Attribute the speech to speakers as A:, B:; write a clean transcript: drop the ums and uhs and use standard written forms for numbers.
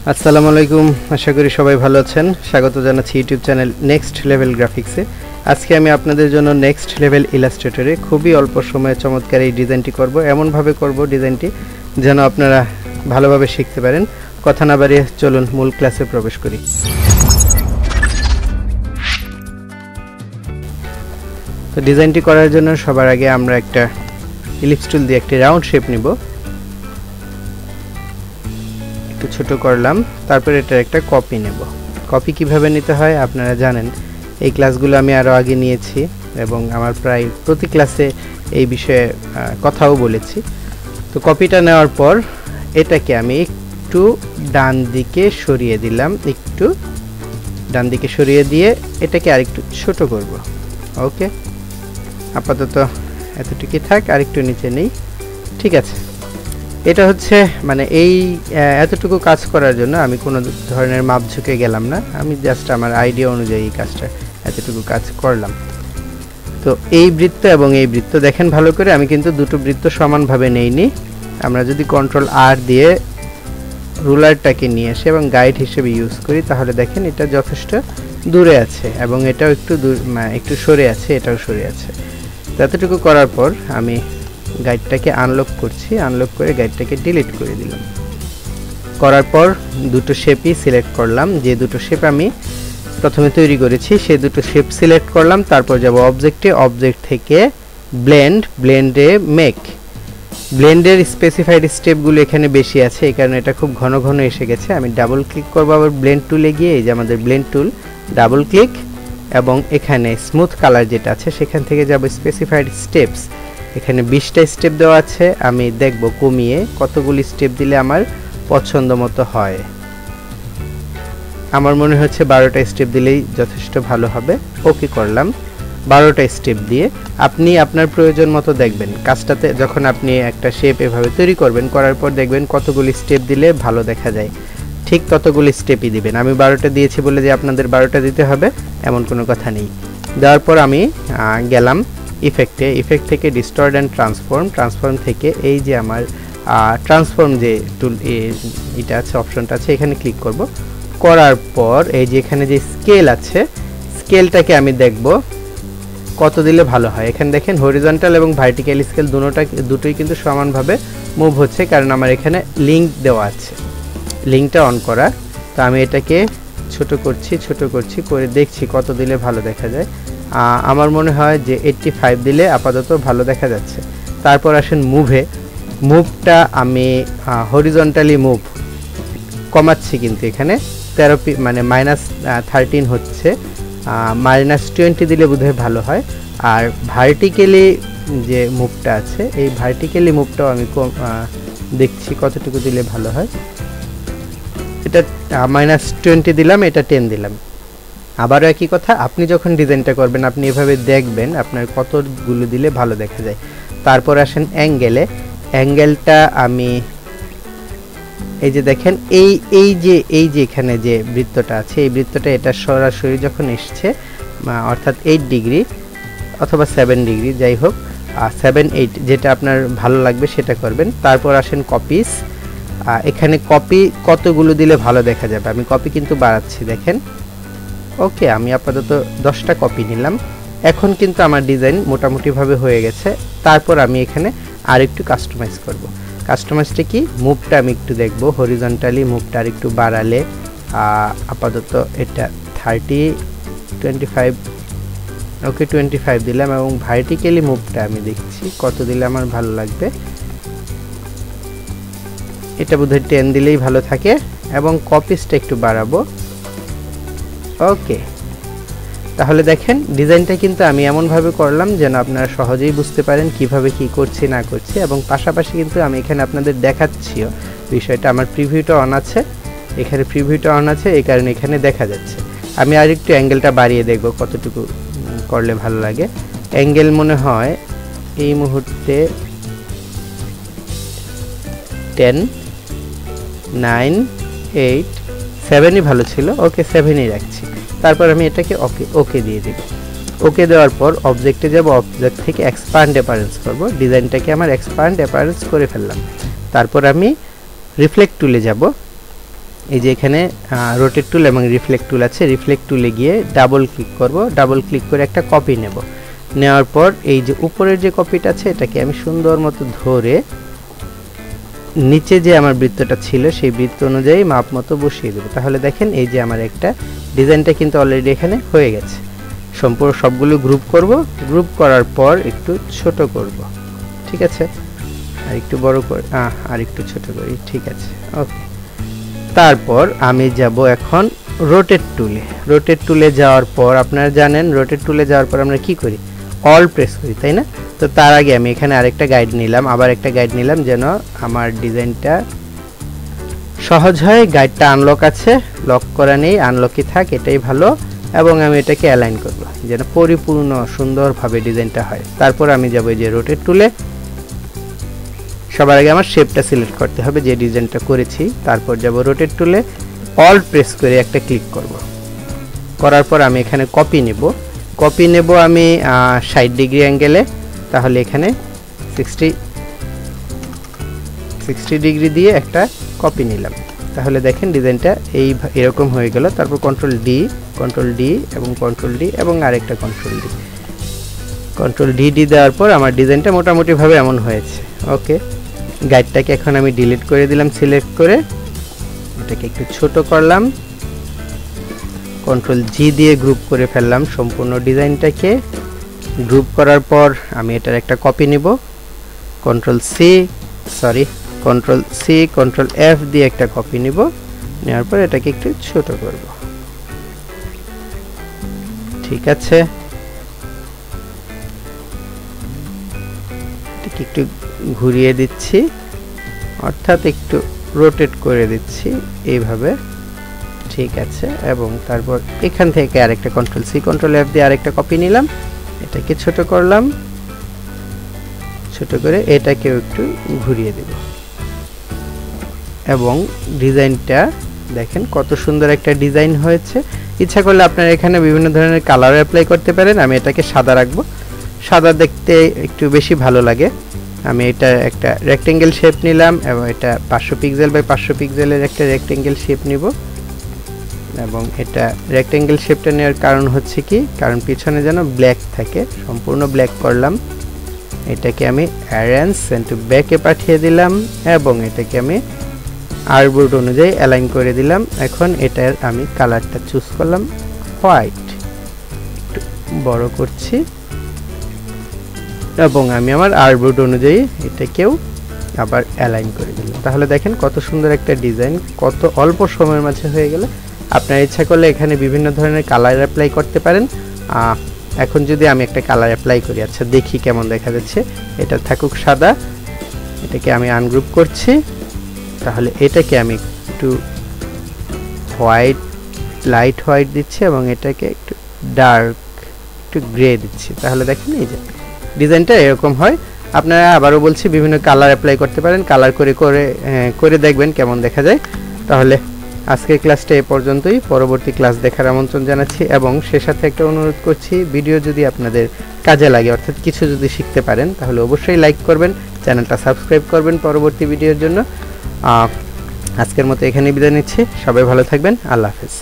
A: আসসালামু আলাইকুম, আশা করি সবাই ভালো আছেন। স্বাগত জানাচ্ছি ইউটিউব চ্যানেল নেক্সট লেভেল গ্রাফিক্সে। আজকে আমি আপনাদের জন্য নেক্সট লেভেল ইলাস্ট্রেটরে খুবই অল্প সময়ে চমৎকার এই ডিজাইনটি করব। এমনভাবে করব ডিজাইনটি যেন আপনারা ভালোভাবে শিখতে পারেন। কথা না বাড়িয়ে চলুন মূল ক্লাসে প্রবেশ করি। তো ডিজাইনটি করার জন্য সবার আগে আমরা একটা ইলিপস টুল দিয়ে একটি রাউন্ড শেপ নিব। একটু ছোট করলাম, তারপর এটার একটা কপি নেব। কপি কিভাবে নিতে হয় আপনারা জানেন, এই ক্লাসগুলো আমি আরও আগে নিয়েছি এবং আমার প্রায় প্রতি ক্লাসে এই বিষয়ে কথাও বলেছি। তো কপিটা নেওয়ার পর এটাকে আমি একটু ডান দিকে সরিয়ে দিলাম, একটু ডান দিকে সরিয়ে দিয়ে এটাকে আরেকটু ছোট করব। ওকে, আপাতত এতটুকুই থাক, আরেকটু নিচে নেই। ঠিক আছে, এটা হচ্ছে মানে এই এতটুকু কাজ করার জন্য আমি কোনো ধরনের মাপ ঝুঁকে গেলাম না, আমি জাস্ট আমার আইডিয়া অনুযায়ী এই কাজটা এতটুকু কাজ করলাম। তো এই বৃত্ত এবং এই বৃত্ত দেখেন ভালো করে, আমি কিন্তু দুটো বৃত্ত সমানভাবে নেইনি। আমরা যদি কন্ট্রোল আর দিয়ে রুলারটাকে নিয়ে আসি এবং গাইড হিসেবে ইউজ করি, তাহলে দেখেন এটা যথেষ্ট দূরে আছে এবং এটাও একটু সরে আছে, এটাও সরে আছে। তো এতটুকু করার পর আমি গাইডটাকে আনলক করছি, আনলক করে গাইডটাকে ডিলিট করে দিলাম। করার পর দুটো শেপই সিলেক্ট করলাম, যে দুটো শেপ আমি প্রথমে তৈরি করেছি সেই দুটো শেপ সিলেক্ট করলাম। তারপর যাব অবজেক্টে, অবজেক্ট থেকে ব্লেন্ডে মেক। ব্লেন্ডের স্পেসিফাইড স্টেপগুলো এখানে বেশি আছে, এই কারণে এটা খুব ঘন ঘন এসে গেছে। আমি ডাবল ক্লিক করবো আবার ব্লেন্ড টুলে গিয়ে, এই যে আমাদের ব্লেন্ড টুল, ডাবল ক্লিক এবং এখানে স্মুথ কালার যেটা আছে সেখান থেকে যাব স্পেসিফাইড স্টেপস। এখানে 20টা স্টেপ দেওয়া আছে, আমি দেখব কমিয়ে কতগুলি স্টেপ দিলে আমার পছন্দ মতো হয়। আমার মনে হচ্ছে 12টা স্টেপ দিলেই যথেষ্ট ভালো হবে। ওকে করলাম 12টা স্টেপ দিয়ে। আপনি আপনার প্রয়োজন মতো দেখবেন কাজটাতে, যখন আপনি একটা শেপ এভাবে তৈরি করবেন, করার পর দেখবেন কতগুলি স্টেপ দিলে ভালো দেখা যায়, ঠিক ততগুলি স্টেপই দিবেন। আমি 12টা দিয়েছি বলে যে আপনাদের 12টা দিতে হবে এমন কোনো কথা নেই। দেওয়ার পর আমি গেলাম ইফেক্টে, ইফেক্ট থেকে ডিস্টর্ট অ্যান্ড ট্রান্সফর্ম থেকে এই যে আমার ট্রান্সফর্ম যে টুল এটা আছে, অপশনটা আছে, এখানে ক্লিক করব। করার পর এই যে এখানে যে স্কেল আছে, স্কেলটাকে আমি দেখব কত দিলে ভালো হয়। এখানে দেখেন হরিজন্টাল এবং ভার্টিক্যাল স্কেল দুটোই কিন্তু সমানভাবে মুভ হচ্ছে, কারণ আমার এখানে লিঙ্ক দেওয়া আছে, লিঙ্কটা অন করা। তো আমি এটাকে ছোট করছি করে দেখছি কত দিলে ভালো দেখা যায়। আমার মনে হয় যে 85 দিলে আপাতত ভালো দেখা যাচ্ছে। তারপর আসেন মুভে, মুভটা আমি হরিজন্টালি মুভ কমাচ্ছি, কিন্তু এখানে 13 মানে -13 হচ্ছে, -20 দিলে বোধহয় ভালো হয়। আর ভার্টিক্যালি যে মুভটা আছে, এই ভার্টিক্যালি মুভটাও আমি দেখছি কতটুকু দিলে ভালো হয়। এটা -20 দিলাম, এটা 10 দিলাম। আবারও একই কথা, আপনি যখন ডিজাইনটা করবেন আপনি এভাবে দেখবেন আপনার কতগুলো দিলে ভালো দেখা যায়। তারপর আসেন অ্যাঙ্গেলে, অ্যাঙ্গেলটা আমি এই যে দেখেন এই যে এখানে যে বৃত্তটা আছে, এই বৃত্তটা এটা সরাসরি যখন এসছে, অর্থাৎ 8 ডিগ্রি অথবা 7 ডিগ্রি, যাই হোক 7-8 যেটা আপনার ভালো লাগবে সেটা করবেন। তারপর আসেন কপিস, এখানে কপি কতগুলো দিলে ভালো দেখা যাবে, আমি কপি কিন্তু বাড়াচ্ছি দেখেন। ওকে, আমি আপাতত 10টা কপি নিলাম। এখন কিন্তু আমার ডিজাইন মোটামুটিভাবে হয়ে গেছে। তারপর আমি এখানে আরেকটু কাস্টমাইজ করব। কাস্টমাইজটা কি, মুভটা আমি একটু দেখব, হরিজন্টালি মুভটা আর একটু বাড়ালে, আপাতত এটা 25 ওকে 25 দিলাম এবং ভার্টিক্যালি মুভটা আমি দেখছি কত দিলে আমার ভালো লাগবে। এটা বোধহয় 10 দিলেই ভালো থাকে এবং কপিসটা একটু বাড়াবো। ওকে, তাহলে দেখেন ডিজাইনটা কিন্তু আমি এমনভাবে করলাম যেন আপনারা সহজেই বুঝতে পারেন কিভাবে কি করছি না করছি, এবং পাশাপাশি কিন্তু আমি এখানে আপনাদের দেখাচ্ছিও বিষয়টা। আমার প্রিভিউটা অন আছে, এখানে প্রিভিউটা অন আছে, এই কারণে এখানে দেখা যাচ্ছে। আমি আর একটু অ্যাঙ্গেলটা বাড়িয়ে দেখব কতটুকু করলে ভালো লাগে। অ্যাঙ্গেল মনে হয় এই মুহূর্তে 10, 9, 8, 7ই ভালো ছিল। ওকে, 7ই রাখছি। তারপর আমি এটাকে ওকে দিয়ে দেব। ওকে দেওয়ার পর অবজেক্টে যাব, অবজেক্ট থেকে এক্সপ্যান্ড অ্যাপারেন্স করব। ডিজাইনটাকে আমার এক্সপ্যান্ড অ্যাপারেন্স করে ফেললাম। তারপর আমি রিফ্লেক্ট টুলে যাব, এই যে এখানে রোটেট টুল এবং রিফ্লেক্ট টুল আছে, রিফ্লেক্ট টুলে গিয়ে ডাবল ক্লিক করব, ডাবল ক্লিক করে একটা কপি নেব, নেওয়ার পর এই যে উপরের যে কপিটা আছে এটাকে আমি সুন্দর মতো ধরে নিচে যে আমার বৃত্তটা ছিল সেই বৃত্ত অনুযায়ী মাপ মতো বসিয়ে দেব। তাহলে দেখেন এই যে আমার একটা ডিজাইনটা কিন্তু অলরেডি এখানে হয়ে গেছে। সম্পূর্ণ সবগুলো গ্রুপ করব, গ্রুপ করার পর একটু ছোট করব, ঠিক আছে, আর একটু বড় করে আর একটু ছোট করি, ঠিক আছে, ওকে। তারপর আমি যাব এখন রোটেট টুলে। রোটেট টুলে যাওয়ার পর আপনারা জানেন রোটেট টুলে যাওয়ার পর আমরা কি করি, অল প্রেস করি, তাই না? তো তার আগে আমি এখানে আরেকটা গাইড নিলাম, আবার একটা গাইড নিলাম যেন আমার ডিজাইনটা সহজ হয়। গাইডটা আনলক আছে, লক করা নেই, আনলকই থাক, এটাই ভালো। এবং আমি এটাকে অ্যালাইন করব যেন পরিপূর্ণ সুন্দরভাবে ডিজাইনটা হয়। তারপর আমি যাব এই যে রোটেট টুলে, সবার আগে আমার শেপটা সিলেক্ট করতে হবে যে ডিজাইনটা করেছি। তারপর যাব রোটেট টুলে, অল প্রেস করে একটা ক্লিক করব, করার পর আমি এখানে কপি নেব, কপি নেব আমি 60 ডিগ্রি অ্যাঙ্গেলে। তাহলে এখানে 60 ডিগ্রি দিয়ে একটা কপি নিলাম। তাহলে দেখেন ডিজাইনটা এরকম হয়ে গেল। তারপর কন্ট্রোল ডি এবং কন্ট্রোল ডি এবং আরেকটা কন্ট্রোল ডি দেওয়ার পর আমার ডিজাইনটা মোটামুটিভাবে এমন হয়েছে, ওকে। গাইডটাকে এখন আমি ডিলিট করে দিলাম, সিলেক্ট করে এটাকে একটু ছোট করলাম, কন্ট্রোল জি দিয়ে গ্রুপ করে ফেললাম সম্পূর্ণ ডিজাইনটাকে। গ্রুপ করার পর আমি এটার একটা কপি নেব, কন্ট্রোল সি কন্ট্রোল এফ দিয়ে একটা কপি নেব, নেওয়ার পর এটাকে একটু ছোট করব, ঠিক আছে। এটাকে একটু ঘুরিয়ে দিচ্ছি, অর্থাৎ একটু রোটেট করে দিচ্ছি এইভাবে, ঠিক আছে। এবং তারপর এখান থেকে আরেকটা কন্ট্রোল সি কন্ট্রোল এফ দিয়ে আরেকটা কপি নিলাম, এটাকে ছোট করলাম, ছোট করে এটাকেও একটু ঘুরিয়ে দেব। এবং ডিজাইনটা দেখেন কত সুন্দর একটা ডিজাইন হয়েছে। ইচ্ছা করলে আপনারা এখানে বিভিন্ন ধরনের কালার অ্যাপ্লাই করতে পারেন। আমি এটাকে সাদা রাখবো, সাদা দেখতে একটু বেশি ভালো লাগে। আমি এটা একটা রেক্টেঙ্গেল শেপ নিলাম এবং এটা 500 পিক্সেল বাই 500 পিক্সেলের একটা রেক্টেঙ্গেল শেপ নিব। এবং এটা রেক্টেঙ্গেল শেপটা নেওয়ার কারণ হচ্ছে কি, কারণ পিছনে যেন ব্ল্যাক থাকে, সম্পূর্ণ ব্ল্যাক করলাম। এটাকে আমি অ্যারেঞ্জ টু ব্যাকে পাঠিয়ে দিলাম এবং এটাকে আমি আর্টবোর্ড অনুযায়ী অ্যালাইন করে দিলাম। এখন এটার আমি কালারটা চুজ করলাম হোয়াইট, একটু বড় করছি এবং আমি আমার আর্টবোর্ড অনুযায়ী এটাকেও আবার অ্যালাইন করে দিলাম। তাহলে দেখেন কত সুন্দর একটা ডিজাইন, কত অল্প সময়ের মাঝে হয়ে গেল। আপনার ইচ্ছা করলে এখানে বিভিন্ন ধরনের কালার অ্যাপ্লাই করতে পারেন। এখন যদি আমি একটা কালার অ্যাপ্লাই করি, আচ্ছা দেখি কেমন দেখা যাচ্ছে। এটা থাকুক সাদা, এটাকে আমি আনগ্রুপ করছি। তাহলে এটাকে আমি একটু হোয়াইট, লাইট হোয়াইট দিচ্ছি এবং এটাকে একটু ডার্ক, একটু গ্রে দিচ্ছি। তাহলে দেখেন এই যে ডিজাইনটা এরকম হয়। আপনারা আবারও বলছি বিভিন্ন কালার অ্যাপ্লাই করতে পারেন, কালার করে দেখবেন কেমন দেখা যায়। তাহলে আজকের ক্লাসটা এ পর্যন্তই, পরবর্তী ক্লাস দেখার আমন্ত্রণ জানাচ্ছি এবং সে সাথে একটা অনুরোধ করছি, ভিডিও যদি আপনাদের কাজে লাগে অর্থাৎ কিছু যদি শিখতে পারেন তাহলে অবশ্যই লাইক করবেন, চ্যানেলটা সাবস্ক্রাইব করবেন পরবর্তী ভিডিওর জন্য। আজকের মতো এখানেই বিদায় নিচ্ছি, সবাই ভালো থাকবেন, আল্লাহ হাফেজ।